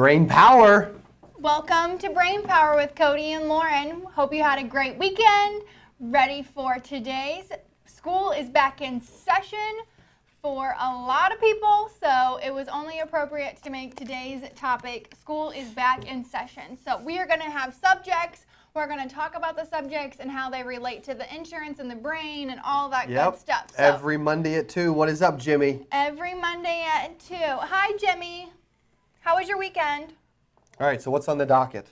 Brain Power. Welcome to Brain Power with Cody and Lauren. Hope you had a great weekend. Ready for today's. School is back in session for a lot of people, so it was only appropriate to make today's topic, school is back in session. So we are going to have subjects. We're going to talk about the subjects and how they relate to the insurance and the brain and all that good stuff. So, every Monday at 2. What is up, Jimmy? Every Monday at 2. Hi, Jimmy. How was your weekend? All right, so what's on the docket?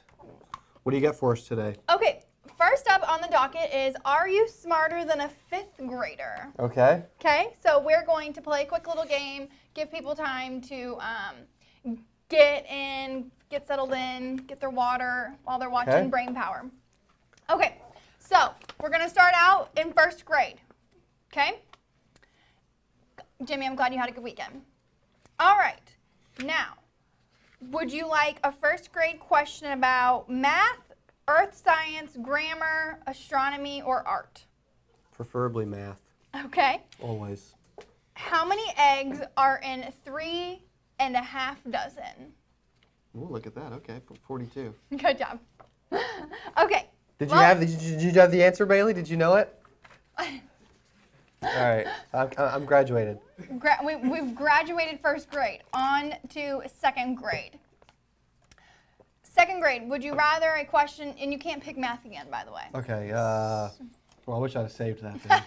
What do you got for us today? Okay, first up on the docket is, are you smarter than a 5th grader? Okay. Okay, so we're going to play a quick little game, give people time to get settled in, get their water while they're watching Brain Power. Okay, so we're going to start out in 1st grade. Okay? Jimmy, I'm glad you had a good weekend. All right, now, would you like a 1st grade question about math, earth science, grammar, astronomy, or art? Preferably math. Okay. Always. How many eggs are in 3 1/2 dozen? Oh, look at that. Okay, 42. Good job. Okay. Did you have the answer, Bailey? Did you know it? All right. I'm graduated. We've graduated 1st grade. On to 2nd grade. 2nd grade, would you rather a question, and you can't pick math again, by the way. Okay. Well, I wish I'd have saved that then.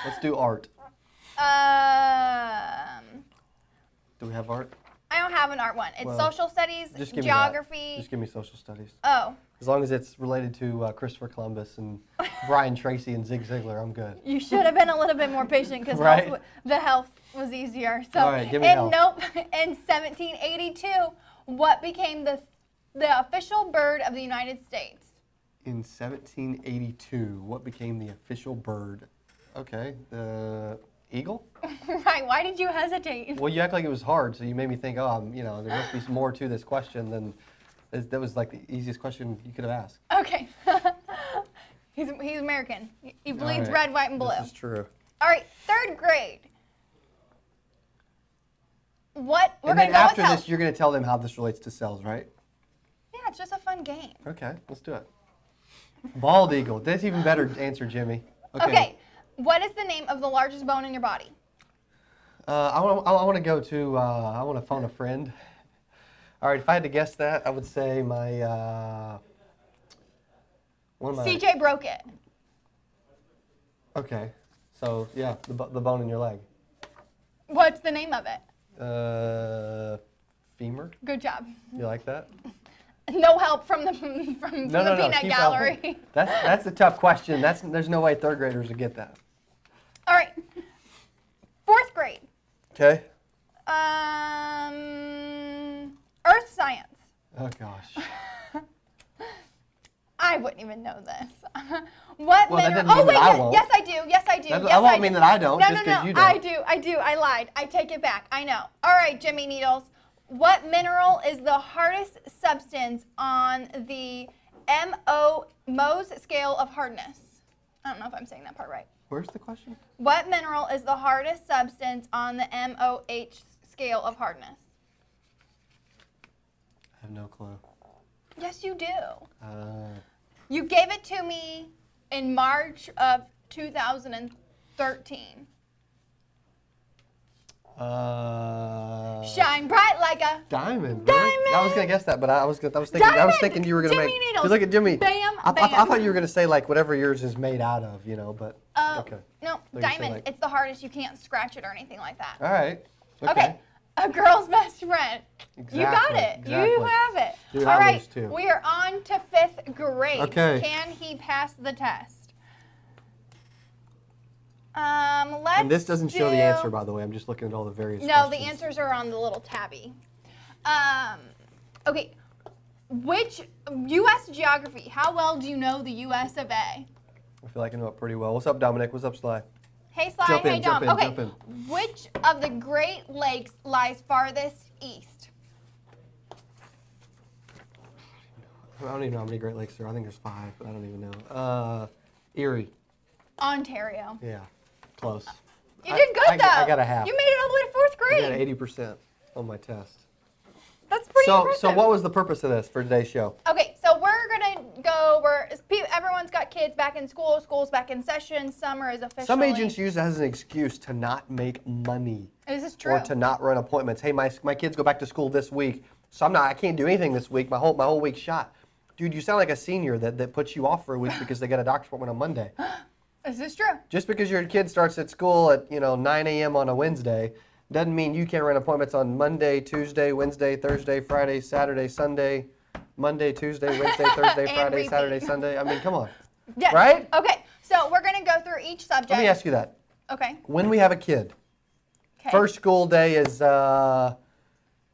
Let's do art. Do we have art? I don't have an art one. It's social studies, geography. Just give me social studies. Oh. As long as it's related to Christopher Columbus and Brian Tracy and Zig Ziglar, I'm good. You should have been a little bit more patient because the health was easier. So, all right, give me health. Nope, in 1782, what became the official bird of the United States? In 1782, what became the official bird? Okay, the eagle? Right, why did you hesitate? Well, you act like it was hard, so you made me think, oh, there must be more to this question than, that was like the easiest question you could have asked. Okay. He's American. He bleeds red, white, and blue. This is true. All right, 3rd grade. We're and then after this, you're going to tell them how this relates to cells, right? Yeah, it's just a fun game. Okay, let's do it. Bald eagle. That's even better answer, Jimmy. Okay. What is the name of the largest bone in your body? I want to go to, I want to phone a friend. All right, if I had to guess that, I would say my, CJ broke it. Okay, so yeah, the bone in your leg. What's the name of it? Femur. Good job. You like that? No help from the peanut gallery. That's a tough question. There's no way 3rd graders would get that. All right. 4th grade. Okay. Earth science. Oh gosh. I wouldn't even know this. What well, mineral? Oh wait, yes I do. Yes I do. I won't mean that I don't. No, just no, you no. I do. I lied. I take it back. I know. All right, Jimmy Needles. What mineral is the hardest substance on the Mohs scale of hardness? I don't know if I'm saying that part right. Where's the question? What mineral is the hardest substance on the MOH scale of hardness? I have no clue. Yes, you do. You gave it to me in March of 2013. Shine bright like a diamond. Diamond. I was gonna guess that, but I was thinking you were gonna Jimmy make. Needles. Look at Jimmy. Bam, I bam. thought you were gonna say like whatever yours is made out of, but. Okay. No, diamond. It's the hardest. You can't scratch it or anything like that. All right. Okay. A girl's best friend. Exactly. You got it. Exactly. You have it. Dude, all right. Too. We are on to 5th grade. Okay. Can he pass the test? And this doesn't show the answer, by the way. I'm just looking at all the various questions. The answers are on the little tabby. Okay. Which U.S. geography? How well do you know the U.S. of A? I feel like I know it pretty well. What's up, Dominic? What's up, Sly? Hey, Sly. Jump in, hey, Dom. jump in, okay. jump in. Which of the Great Lakes lies farthest east? I don't even know how many Great Lakes there are. I think there's 5, but I don't even know. Erie. Ontario. Yeah. Close. You did good, though. I got a half. You made it all the way to 4th grade. I got 80% on my test. That's pretty So impressive. what was the purpose of this for today's show? Okay, so we're gonna go. Everyone's got kids back in school. School's back in session. Summer is officially. Some agents use it as an excuse to not make money. This is true. Or to not run appointments. Hey, my kids go back to school this week, so I can't do anything this week. My whole week's shot. Dude, you sound like a senior that puts you off for a week because they got a doctor's appointment on Monday. This is true. Just because your kid starts at school at 9 a.m. on a Wednesday doesn't mean you can't run appointments on Monday, Tuesday, Wednesday, Thursday, Friday, Saturday, Sunday, Monday, Tuesday, Wednesday, Thursday, Friday, repeat. Saturday, Sunday. I mean, come on. Yes. Right? Okay, so we're gonna go through each subject. Let me ask you that. Okay. When we have a kid, Okay. first school day is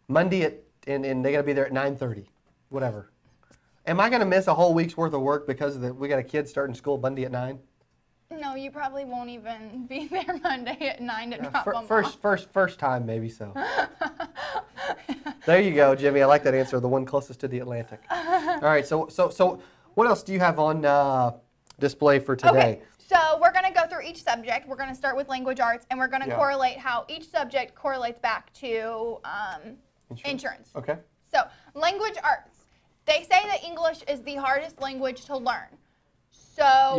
Monday and they got to be there at 9:30, whatever. Am I going to miss a whole week's worth of work because we got a kid starting school Monday at 9? No, you probably won't even be there Monday at 9 to drop them off. First time maybe so. There you go, Jimmy. I like that answer. The one closest to the Atlantic. All right. So what else do you have on display for today? Okay. So we're going to go through each subject. We're going to start with language arts, and we're going to correlate how each subject correlates back to insurance. Okay. So language arts. They say that English is the hardest language to learn. So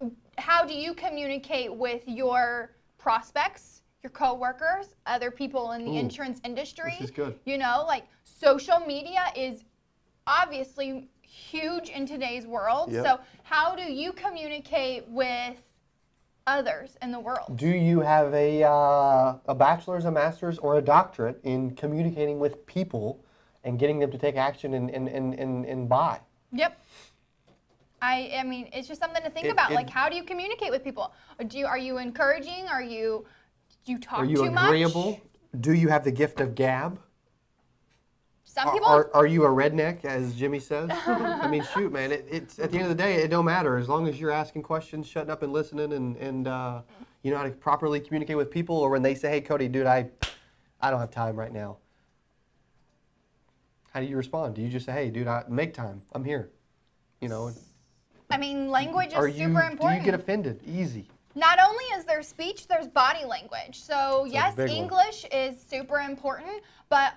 Yep. how do you communicate with your prospects, your coworkers, other people in the insurance industry? This is good. Like social media is obviously huge in today's world. Yep. So how do you communicate with others in the world? Do you have a bachelor's, a master's, or a doctorate in communicating with people and getting them to take action and buy? Yep. I mean, it's just something to think about. Like, how do you communicate with people? Are you encouraging? Do you talk too much? Are you agreeable? Do you have the gift of gab? Some people. Are you a redneck, as Jimmy says? I mean, shoot, man. It's at the end of the day, it don't matter as long as you're asking questions, shutting up and listening, and you know how to properly communicate with people. Or when they say, "Hey, Cody, dude, I don't have time right now." How do you respond? Do you just say, "Hey, dude, make time. I'm here." I mean, language is super important. Do you get offended? Easy. Not only is there speech, there's body language. So yes, English is super important, but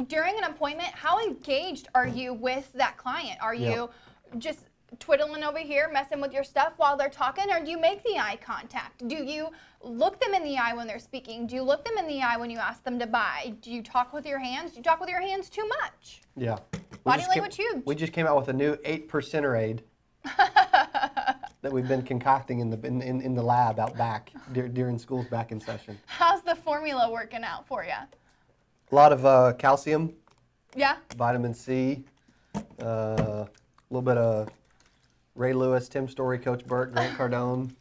during an appointment, how engaged are you with that client? Are you just twiddling over here, messing with your stuff while they're talking, or do you make the eye contact? Do you look them in the eye when they're speaking? Do you look them in the eye when you ask them to buy? Do you talk with your hands? Do you talk with your hands too much? Yeah. Body language huge. We just came out with a new 8%er aid that we've been concocting in the lab out back during school's back in session. How's the formula working out for you? A lot of calcium. Yeah. Vitamin C. A little bit of Ray Lewis, Tim Story, Coach Burke, Grant Cardone.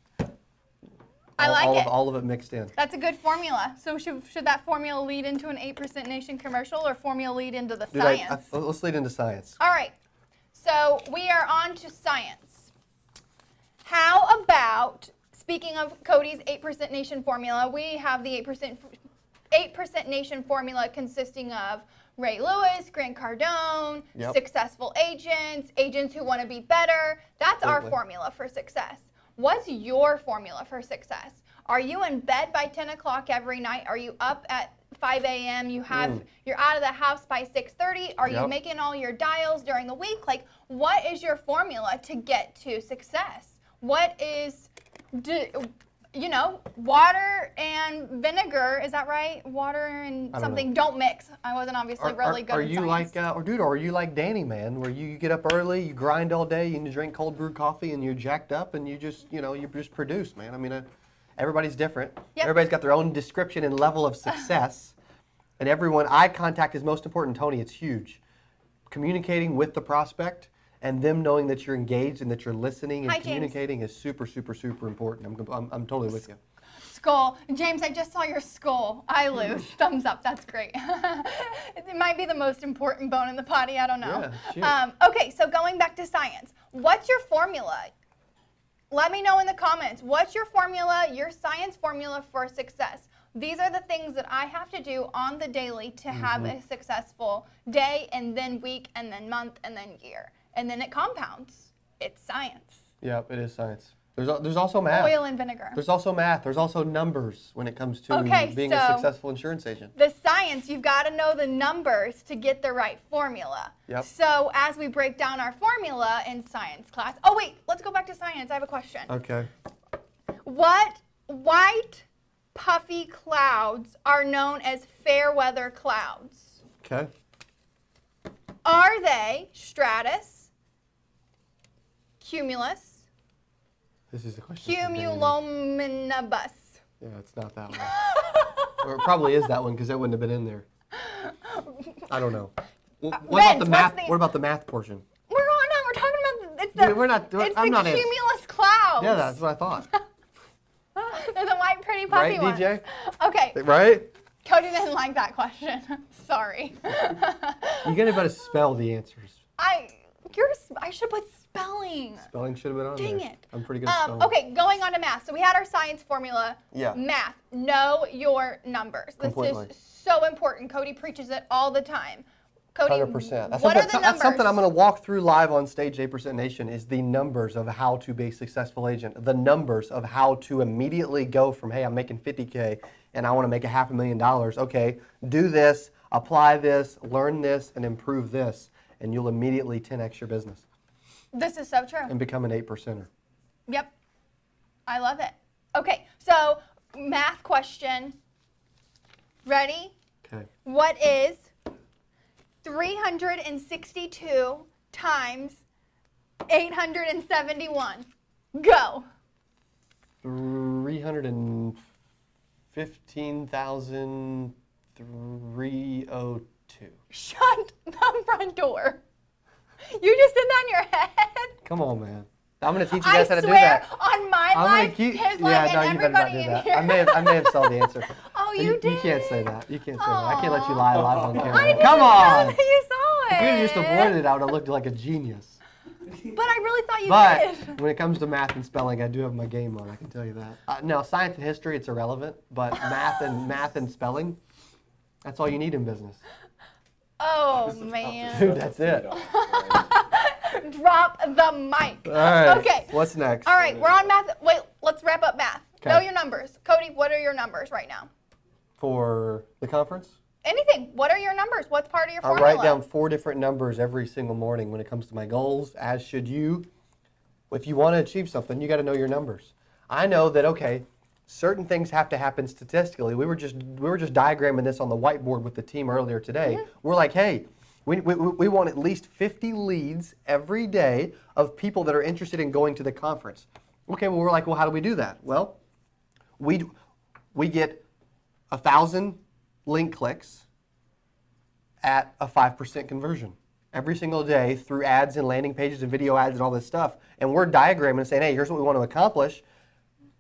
I like it. All of it mixed in. That's a good formula. So should that formula lead into an 8% Nation commercial or formula lead into the science? Let's lead into science. All right. So we are on to science. How about, speaking of Cody's 8% Nation formula, we have the 8% Nation formula consisting of Ray Lewis, Grant Cardone, successful agents who want to be better. That's our formula for success. What's your formula for success? Are you in bed by 10 o'clock every night? Are you up at 5 a.m.? You're out of the house by 6:30. Are you making all your dials during the week? Like, what is your formula to get to success? What is, water and vinegar, is that right? Water and something don't mix. I wasn't obviously really good at science. Are you like Danny, man, where you get up early, you grind all day, and you drink cold brewed coffee, and you're jacked up, and you just produce, man. I mean, everybody's different. Yep. Everybody's got their own description and level of success, and eye contact is most important, Tony. It's huge. Communicating with the prospect and them knowing that you're engaged and that you're listening and communicating is super, super, super important. I'm totally with you. Skull. James, I just saw your skull. I lose. Thumbs up. That's great. It might be the most important bone in the body. I don't know. Yeah, okay, so going back to science. What's your formula? Let me know in the comments. What's your formula, your science formula for success? These are the things that I have to do on the daily to have a successful day and then week and then month and then year. And then it compounds. It's science. Yeah, it is science. There's also math. Oil and vinegar. There's also math. There's also numbers when it comes to being a successful insurance agent. The science, you've got to know the numbers to get the right formula. Yep. So as we break down our formula in science class. Oh, wait. Let's go back to science. I have a question. Okay. What white puffy clouds are known as fair weather clouds? Okay. Are they stratus, cumulus, This is the question. cumulonimbus? Yeah, it's not that one. Or it probably is that one because that wouldn't have been in there. I don't know. What about the math? What about the math portion? We're talking about it's the. Dude, we're not. It's I'm the not cumulus clouds. Yeah, that's what I thought. They're the white, pretty, puffy Right, ones. DJ? Okay. Right? Cody didn't like that question. Sorry. You gotta better spell the answers. I should put spelling. Spelling should have been on there. Dang it. I'm pretty good at spelling. Okay, going on to math. So we had our science formula. Yeah. Math. Know your numbers. Completely. This is so important. Cody preaches it all the time. Cody, 100%. what are the numbers? That's something I'm going to walk through live on stage, 8% Nation, is the numbers of how to be a successful agent. The numbers of how to immediately go from, hey, I'm making $50K and I want to make $500,000. Okay, do this, apply this, learn this, and improve this, and you'll immediately 10x your business. This is so true. And become an 8%er. Yep. I love it. Okay, so math question. Ready? Okay. What is 362 times 871? Go. 315,302. Shut the front door. You just did that in your head? Come on, man. I'm going to teach you guys how to do that. I swear on my life, his life, and everybody in here. I may have saw the answer. Oh, you did? You can't say that. You can't say that. I can't let you lie live on camera. I didn't Come on. know that you saw it. If you had just avoided it, I would have looked like a genius. But I really thought you But did. when it comes to math and spelling, I do have my game on. I can tell you that. No, science and history, it's irrelevant. But math and spelling, that's all you need in business. Oh, man. Dude, that's it. Drop the mic. All right. Okay. What's next? All right, we're on math. Wait, let's wrap up math. Okay. Know your numbers. Cody, what are your numbers right now? For the conference? Anything. What are your numbers? What's part of your I formula? write down 4 different numbers every single morning when it comes to my goals, as should you. If you want to achieve something, you got to know your numbers. I know that, okay, certain things have to happen statistically. We were just diagramming this on the whiteboard with the team earlier today. Mm-hmm. We're like, hey, we want at least 50 leads every day of people that are interested in going to the conference. Okay, well, we're like, well, how do we do that? Well, we get 1,000 link clicks at a 5% conversion every single day through ads and landing pages and video ads and all this stuff. And we're diagramming and saying, hey, here's what we want to accomplish.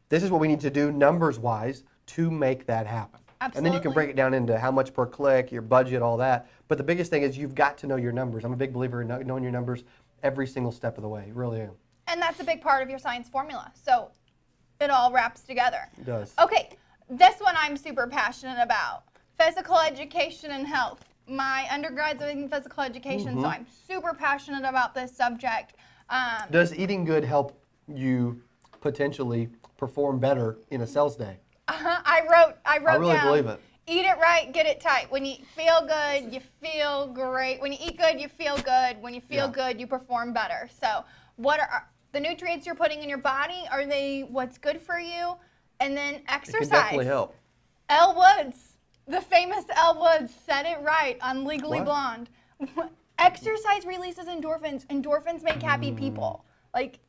This is what we need to do numbers-wise to make that happen. Absolutely. And then you can break it down into how much per click, your budget, all that. But the biggest thing is you've got to know your numbers. I'm a big believer in knowing your numbers every single step of the way. Really am. And that's a big part of your science formula. So it all wraps together. It does. Okay, this one I'm super passionate about. Physical education and health. My undergrad's in physical education, so I'm super passionate about this subject. Does eating good help you potentially perform better in a sales day? I wrote I really down, believe it. Eat it right, get it tight. When you feel good, you feel great. When you eat good, you feel good. When you feel good, you perform better. So what are the nutrients you're putting in your body? Are they what's good for you? And then exercise. It can definitely help. Elle Woods, the famous Elle Woods, said it right on Legally Blonde. Exercise releases endorphins. Endorphins make happy people. Like,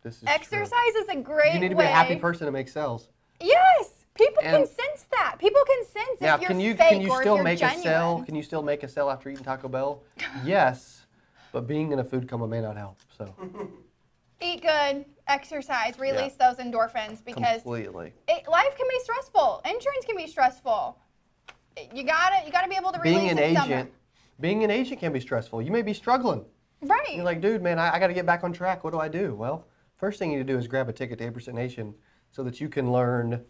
this is exercise true. is a great way. You need to be a happy person to make sales. Yes, people can sense that. People can sense now, if you're can fake you or still if you're make genuine. a sale? Can you still make a sale after eating Taco Bell? Yes, but being in a food coma may not help. So. Eat good, exercise, release those endorphins because completely. Life can be stressful. Insurance can be stressful. You gotta be able to release Being an agent can be stressful. You may be struggling. Right. You're like, dude, man, I got to get back on track. What do I do? Well, first thing you need to do is grab a ticket to 8% Nation so that you can learn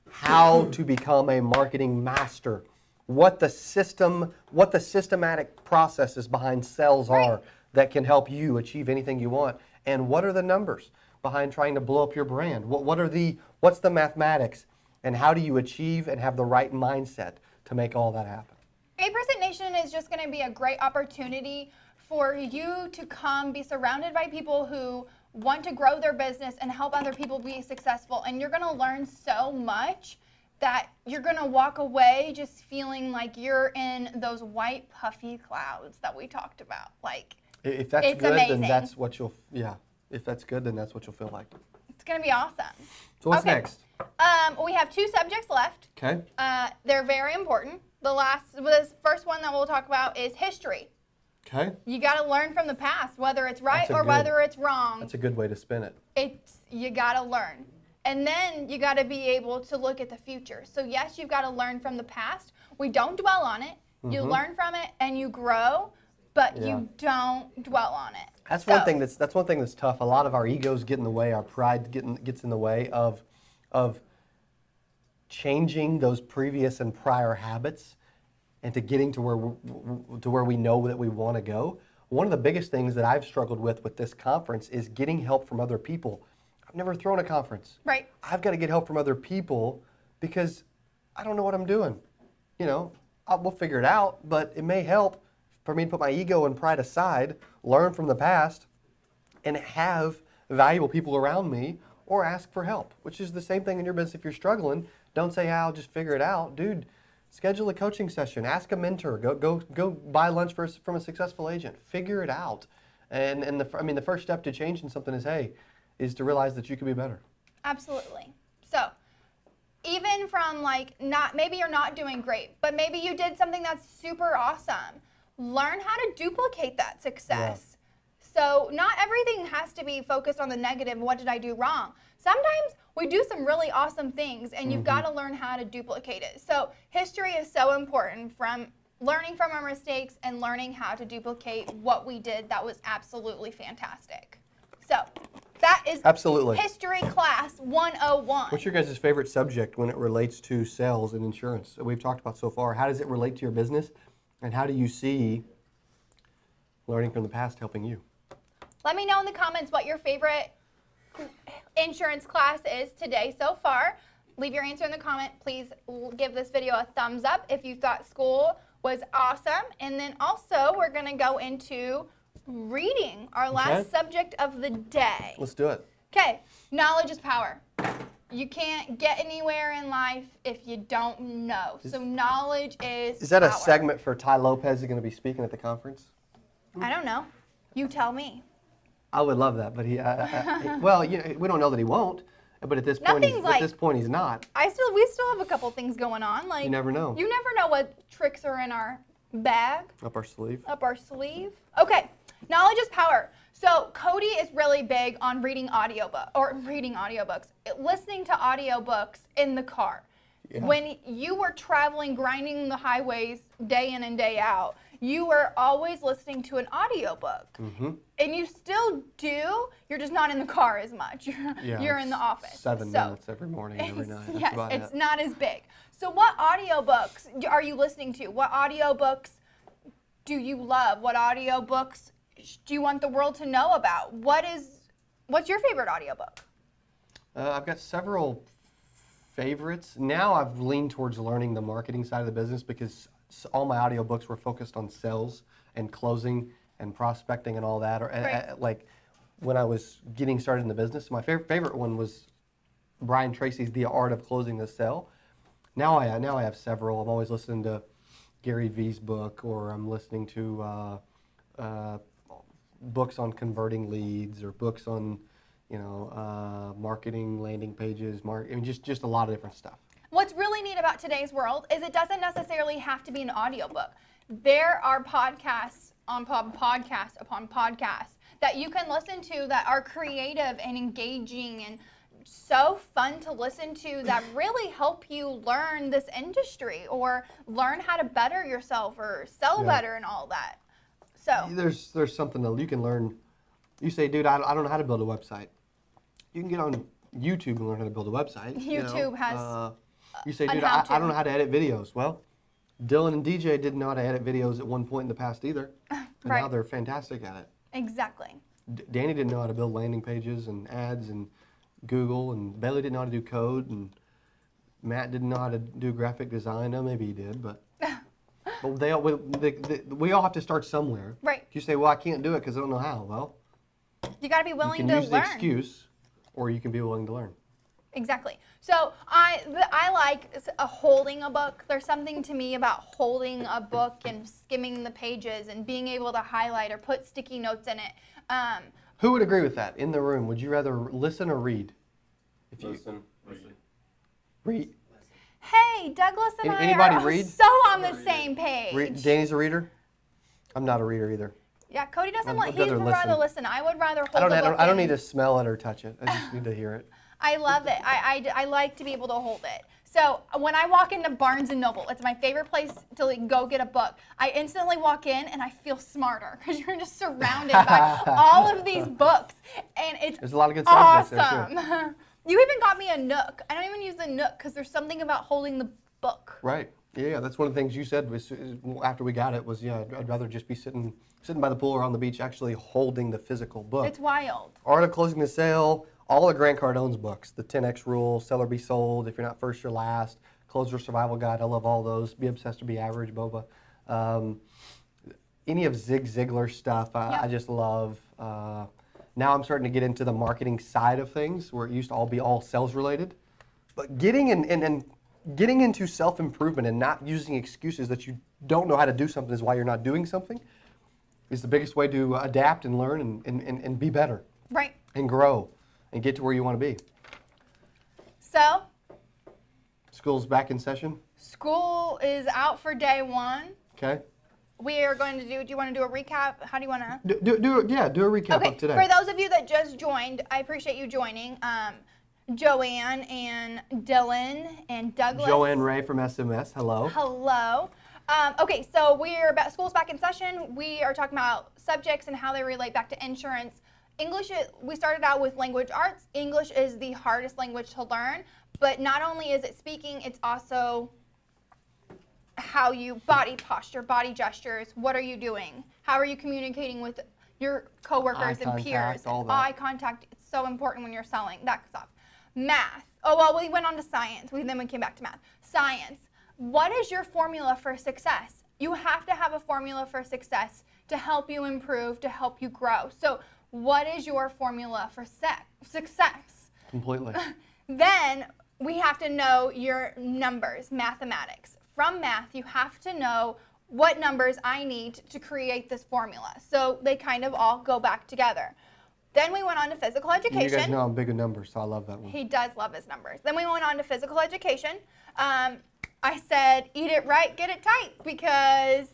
how to become a marketing master, what the systematic processes behind sales are that can help you achieve anything you want, and what are the numbers. behind trying to blow up your brand? What's the mathematics? And how do you achieve and have the right mindset to make all that happen? 8% Nation is just going to be a great opportunity for you to come be surrounded by people who want to grow their business and help other people be successful. And you're going to learn so much that you're going to walk away just feeling like you're in those white puffy clouds that we talked about. Like, if that's it's good, amazing. then that's what you'll, if that's good, then that's what you'll feel like. It's going to be awesome. So what's next? We have 2 subjects left. Okay. They're very important. This first one that we'll talk about is history. Okay. You got to learn from the past, whether it's right or whether it's wrong. That's a good way to spin it. You got to learn. And then you got to be able to look at the future. So yes, you've got to learn from the past. We don't dwell on it. You learn from it and you grow, but you don't dwell on it. That's one thing that's tough. A lot of our egos get in the way, our pride gets in the way of changing those previous and prior habits and to getting to where we know that we want to go. One of the biggest things that I've struggled with this conference is getting help from other people. I've never thrown a conference. Right. I've got to get help from other people because I don't know what I'm doing. We'll figure it out, but it may help for me to put my ego and pride aside, learn from the past, and have valuable people around me, or ask for help, which is the same thing in your business. If you're struggling, don't say, I'll just figure it out. Dude, schedule a coaching session. Ask a mentor. Go buy lunch from a successful agent. Figure it out. And the first step to changing something is to realize that you can be better. Absolutely. So even from maybe you're not doing great, but maybe you did something that's super awesome. Learn how to duplicate that success. So not everything has to be focused on the negative. What did I do wrong? Sometimes we do some really awesome things, and you've got to learn how to duplicate it. So history is so important, from learning from our mistakes and learning how to duplicate what we did that was absolutely fantastic. So that is absolutely History Class 101. What's your guys' favorite subject when it relates to sales and insurance that we've talked about so far? How does it relate to your business? And how do you see learning from the past helping you? Let me know in the comments what your favorite insurance class is today so far. Leave your answer in the comment. Please give this video a thumbs up if you thought school was awesome. And then also we're going to go into reading, our last subject of the day. Let's do it. Okay, knowledge is power. You can't get anywhere in life if you don't know. So knowledge is that power. A segment for Ty Lopez is going to be speaking at the conference? I don't know. You tell me. I would love that, but we don't know that he won't. But at this point, he's not. We still have a couple things going on. You never know. You never know what tricks are in our bag. Up our sleeve. Okay, knowledge is power. So Cody is really big on reading audiobooks, listening to audiobooks in the car. Yeah. When you were traveling, grinding the highways day in and day out, you were always listening to an audiobook. And you still do, you're just not in the car as much. You're in the office. 7 minutes every morning, every night. Yes, it's not as big. So what audiobooks are you listening to? What audiobooks do you love? What audiobooks do you want the world to know about? What's your favorite audiobook? I've got several favorites. Now I've leaned towards learning the marketing side of the business because all my audiobooks were focused on sales and closing and prospecting and all that. Like when I was getting started in the business, my favorite one was Brian Tracy's The Art of Closing the Sale. Now I have several. I'm always listening to Gary Vee's book, or I'm listening to books on converting leads, or books on marketing landing pages. Just a lot of different stuff. What's really neat about today's world is it doesn't necessarily have to be an audiobook. There are podcasts upon podcasts that you can listen to that are creative and engaging and so fun to listen to, that really help you learn this industry or learn how to better yourself or sell better and all that. So there's something that you can learn. You say, dude, I don't know how to build a website. You can get on YouTube and learn how to build a website. YouTube has. You say, dude, I don't know how to edit videos. Well, Dylan and DJ didn't know how to edit videos at one point in the past either. And now they're fantastic at it. Exactly. Danny didn't know how to build landing pages and ads and Google, and Bailey didn't know how to do code, and Matt didn't know how to do graphic design. No, maybe he did, but we all have to start somewhere. Right. If you say, well, I can't do it because I don't know how, well, you got to be willing to learn. You can use the excuse, or you can be willing to learn. Exactly. So I like holding a book. There's something to me about holding a book and skimming the pages and being able to highlight or put sticky notes in it. Who would agree with that in the room? Would you rather listen or read? Listen. Read. Hey, Douglas and Anybody I are read? so on the same page. Danny's a reader? I'm not a reader either. Yeah, Cody doesn't I'd he'd rather listen. I would rather hold a book. I don't need to smell it or touch it. I just need to hear it. I love it. I like to be able to hold it. So when I walk into Barnes & Noble, it's my favorite place to like, go get a book. I instantly walk in and I feel smarter because you're just surrounded by all of these books. And there's a lot of good stuff awesome. There too. You even got me a Nook. I don't even use the Nook because there's something about holding the book. Right. Yeah, that's one of the things you said was, after we got it was, yeah, I'd rather just be sitting by the pool or on the beach actually holding the physical book. It's wild. Art of Closing the Sale, all of Grant Cardone's books, the 10X Rule, Sell or Be Sold, If You're Not First, You're Last, Closer Survival Guide, I love all those, Be Obsessed or Be Average, Boba. Any of Zig Ziglar's stuff, I just love. Now I'm starting to get into the marketing side of things where it used to all be all sales related. But getting into self-improvement and not using excuses that you don't know how to do something is why you're not doing something is the biggest way to adapt and learn and be better. Right. And grow and get to where you want to be. So? School's back in session? School is out for day 1. Okay. We are going to do you want to do a recap? How do you want to? Do a recap of today. For those of you that just joined, I appreciate you joining. Joanne and Dylan and Douglas. Joanne Ray from SMS, hello. Hello. Okay, so school's back in session. We are talking about subjects and how they relate back to insurance. English, we started out with language arts. English is the hardest language to learn, but not only is it speaking, it's also how you body posture, body gestures. What are you doing? How are you communicating with your coworkers and peers? All that. Eye contact. It's so important when you're selling that stuff. Math. Oh well, we went on to science. Then we came back to math. Science. What is your formula for success? You have to have a formula for success to help you improve, to help you grow. So, what is your formula for success? Completely. Then we have to know your numbers, mathematics. From math, you have to know what numbers I need to create this formula. So they kind of all go back together. Then we went on to physical education. You guys know I'm big in numbers, so I love that one. He does love his numbers. Then we went on to physical education. I said, eat it right, get it tight, because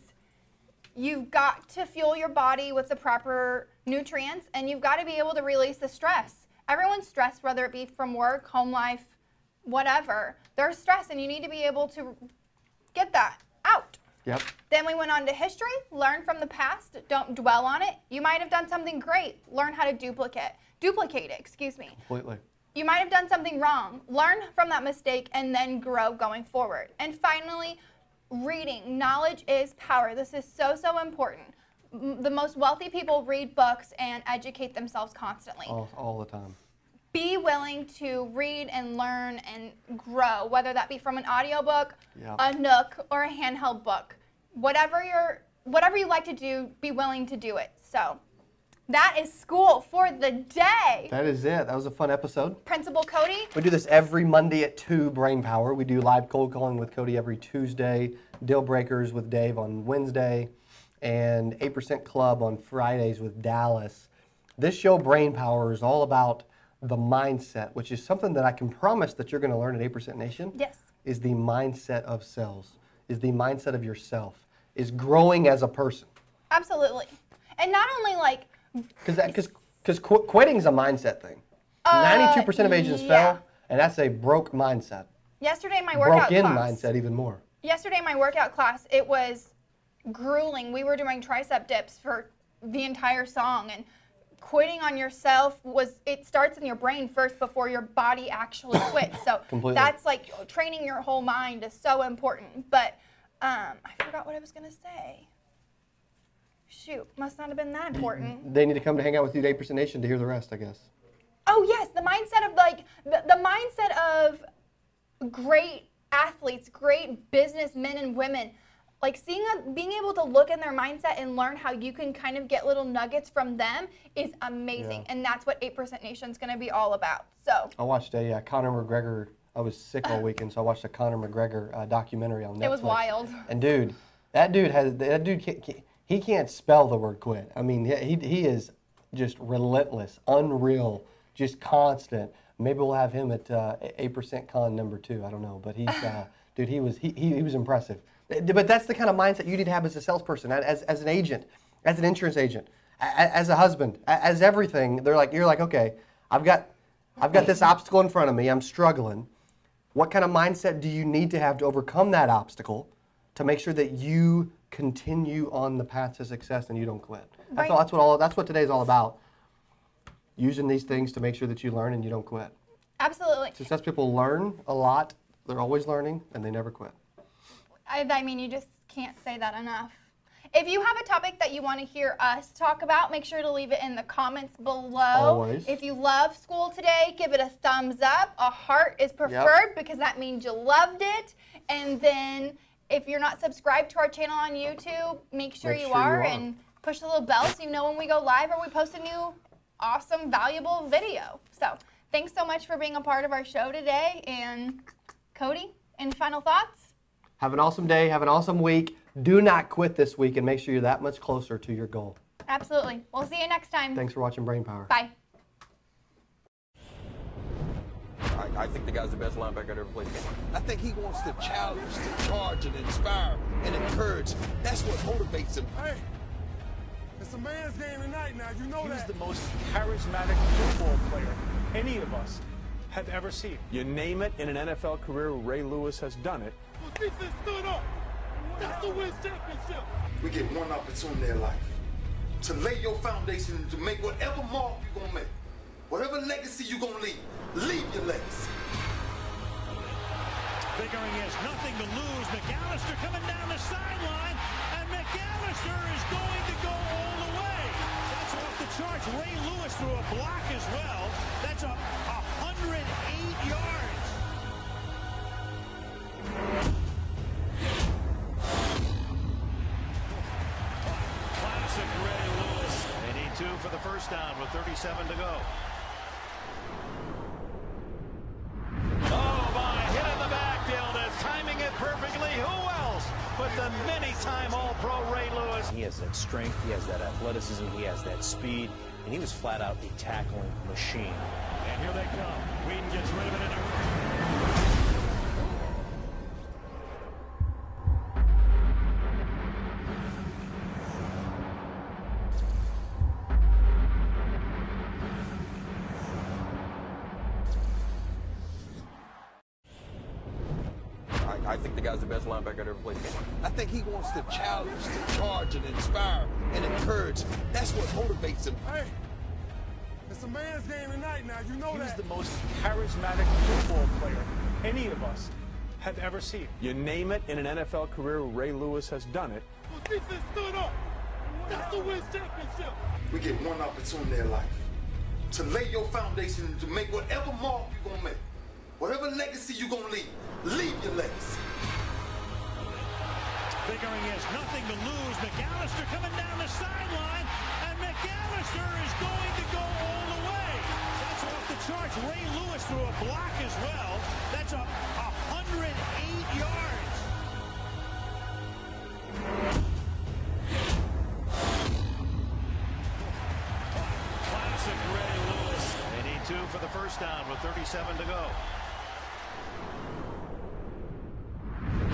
you've got to fuel your body with the proper nutrients, and you've got to be able to release the stress. Everyone's stressed, whether it be from work, home life, whatever. They're stressed, and you need to be able to get that out. Yep. Then we went on to history. Learn from the past. Don't dwell on it. You might have done something great. Learn how to duplicate it, excuse me. Completely. You might have done something wrong. Learn from that mistake and then grow going forward. And finally, reading. Knowledge is power. This is so, so important. The most wealthy people read books and educate themselves constantly. All the time. Be willing to read and learn and grow, whether that be from an audiobook, a Nook, or a handheld book. Whatever you like to do, be willing to do it. So that is school for the day. That is it. That was a fun episode. Principal Cody. We do this every Monday at 2, Brain Power. We do live cold calling with Cody every Tuesday, Deal Breakers with Dave on Wednesday, and 8% Club on Fridays with Dallas. This show, Brain Power, is all about the mindset, which is something that I can promise that you're going to learn at 8% Nation. Yes. Is the mindset of sales, is the mindset of yourself, is growing as a person. Absolutely. And not only like... Because quitting's a mindset thing. 92% of agents fail, and that's a broke mindset. Yesterday, my workout Broke-in class. mindset even more. Yesterday, my workout class, it was grueling. We were doing tricep dips for the entire song, and quitting on yourself it starts in your brain first before your body actually quits. So that's like training your whole mind is so important. But I forgot what I was going to say. Shoot, must not have been that important. They need to come to hang out with you at 8% Nation to hear the rest, I guess. Oh yes, the mindset of like the mindset of great athletes, great businessmen and women, like being able to look in their mindset and learn how you can kind of get little nuggets from them is amazing, and that's what 8% Nation is going to be all about. So I watched a Conor McGregor. I was sick all weekend, so I watched a Conor McGregor documentary on Netflix. It was wild. And dude, that dude he can't spell the word quit. I mean, he is just relentless, unreal, just constant. Maybe we'll have him at 8% Con #2. I don't know, but he's dude. He was impressive. But that's the kind of mindset you need to have as a salesperson, as an agent, as an insurance agent, as a husband, as everything. You're like, okay, I've got this obstacle in front of me. I'm struggling. What kind of mindset do you need to have to overcome that obstacle to make sure that you continue on the path to success and you don't quit? Right. That's what today's all about. Using these things to make sure that you learn and you don't quit. Absolutely. Success people learn a lot. They're always learning and they never quit. I mean, you just can't say that enough. If you have a topic that you want to hear us talk about, make sure to leave it in the comments below. Always. If you love school today, give it a thumbs up. A heart is preferred because that means you loved it. And then if you're not subscribed to our channel on YouTube, make sure you are and push the little bell so you know when we go live or we post a new awesome, valuable video. So thanks so much for being a part of our show today. And Cody, any final thoughts? Have an awesome day. Have an awesome week. Do not quit this week and make sure you're that much closer to your goal. Absolutely. We'll see you next time. Thanks for watching Brain Power. Bye. I think the guy's the best linebacker I've ever played against. I think he wants to challenge, to charge, and inspire, and encourage. That's what motivates him. Hey, it's a man's game tonight now, you know that. He's the most charismatic football player any of us have ever seen. You name it in an NFL career, Ray Lewis has done it. Defense stood up. That's the win championship. We get one opportunity in life to lay your foundation and to make whatever mark you're going to make, whatever legacy you're going to leave your legacy. Figuring he has nothing to lose. McAllister coming down the sideline, and McAllister is going to go all the way. That's off the charts. Ray Lewis threw a block as well. That's 108 yards. Classic Ray Lewis. They need 2 for the first down with 37 to go. Oh, my, hit in the backfield is timing it perfectly. Who else but the many-time All-Pro Ray Lewis? He has that strength, he has that athleticism, he has that speed, and he was flat out a tackling machine. And here they come. Whedon gets rid of it in a... I think the guy's the best linebacker I've ever played against. I think he wants to challenge, to charge, and inspire, and encourage. That's what motivates him. Hey, it's a man's game tonight now, you know He's that. the most charismatic football player any of us have ever seen. You name it in an NFL career, Ray Lewis has done it. Defense stood up. That's the win championship. We get one opportunity in life to lay your foundation and to make whatever mark you're going to make, whatever legacy you're going to leave your legacy. Figuring he has nothing to lose. McAllister coming down the sideline, and McAllister is going to go all the way. That's off the charts. Ray Lewis threw a block as well. That's 108 yards. Classic Ray Lewis. They need 2 for the first down with 37 to go.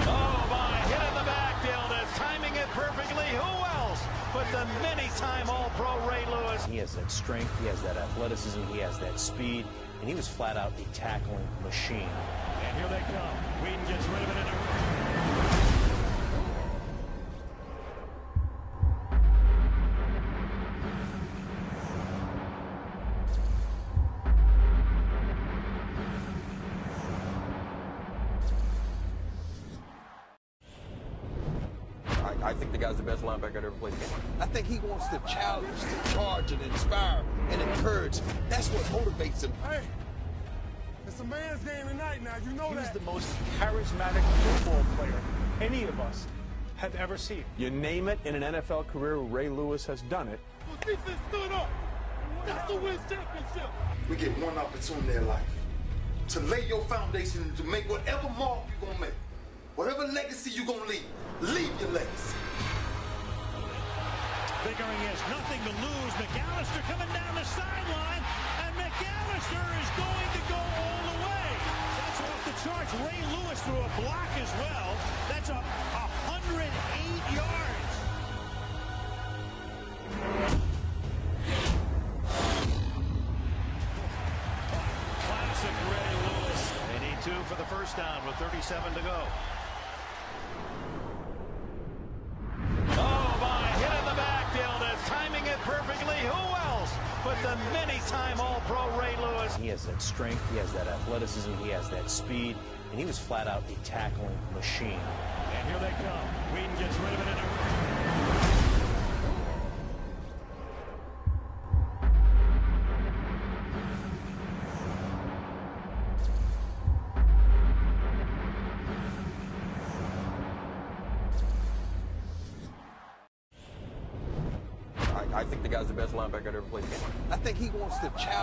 Oh, my, hit in the backfield is timing it perfectly. Who else but the many-time All-Pro Ray Lewis? He has that strength, he has that athleticism, he has that speed, and he was flat out a tackling machine. And here they come. Whedon gets rid of it in a... I think the guy's the best linebacker that ever played the game. I think he wants to challenge, to charge, and inspire, and encourage. That's what motivates him. Hey, it's a man's game tonight now. You know He was that. the most charismatic football player any of us have ever seen. You name it in an NFL career, Ray Lewis has done it. Defense stood up. That's the win championship. We get one opportunity in life to lay your foundation and to make whatever mark you're going to make. Whatever legacy you're going to leave your legacy. Figuring he has nothing to lose. McAllister coming down the sideline, and McAllister is going to go all the way. That's off the charts. Ray Lewis threw a block as well. That's 108 yards. Classic Ray Lewis. They need 2 for the first down with 37 to go. Oh, my, hit in the backfield, is timing it perfectly. Who else but the many-time All-Pro Ray Lewis? He has that strength, he has that athleticism, he has that speed, and he was flat out a tackling machine. And here they come. Whedon gets rid of it in a... I think the guy's the best linebacker that ever played the game. I think he wants to challenge.